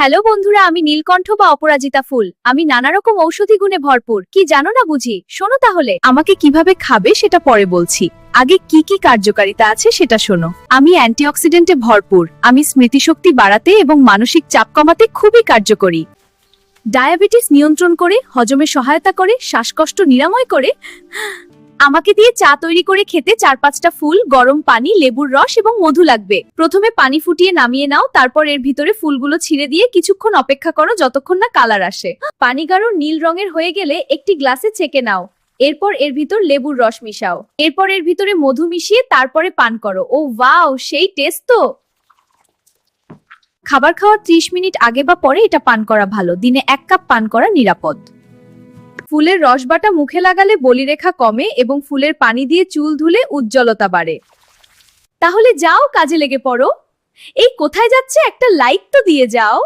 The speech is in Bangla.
হ্যালো বন্ধুরা, আমি নীলকণ্ঠ বা অপরাজিতা ফুল। আমি নানা রকম ঔষধি গুণে ভরপুর। কি জানো না বুঝি? শোনো তাহলে। আমাকে কিভাবে খাবে সেটা পরে বলছি। আগে কি কি কার্যকারিতা আছে সেটা শোনো। আমি অ্যান্টিঅক্সিডেন্টে ভরপুর। আমি স্মৃতিশক্তি বাড়াতে এবং মানসিক চাপ কমাতে খুবই কার্যকরী। ডায়াবেটিস নিয়ন্ত্রণ করে, হজমে সহায়তা করে, শ্বাসকষ্ট নিরাময় করে। আমাকে দিয়ে চা তৈরি করে খেতে 4-5টা ফুল, গরম পানি, লেবুর রস এবং মধু লাগবে। প্রথমে পানি ফুটিয়ে নামিয়ে নাও, তারপর এর ভিতরে ফুলগুলো ছিঁড়ে দিয়ে কিছুক্ষণ অপেক্ষা করো যতক্ষণ না কালার আসে। পানি গাঢ় নীল রঙের হয়ে গেলে একটি গ্লাসে ছেঁকে নাও। এরপর এর ভিতর লেবুর রস মিশাও। এরপর এর ভিতরে মধু মিশিয়ে তারপরে পান করো। ও ওয়াও, সেই টেস্ট তো! খাবার খাওয়ার 30 মিনিট আগে বা পরে এটা পান করা ভালো। দিনে 1 কাপ পান করা নিরাপদ। ফুলের রস বাটা মুখে লাগালে বলিরেখা কমে এবং ফুলের পানি দিয়ে চুল ধুলে উজ্জ্বলতা বাড়ে। তাহলে যাও, কাজে লেগে পড়ো। এই কোথায় যাচ্ছে, একটা লাইক তো দিয়ে যাও।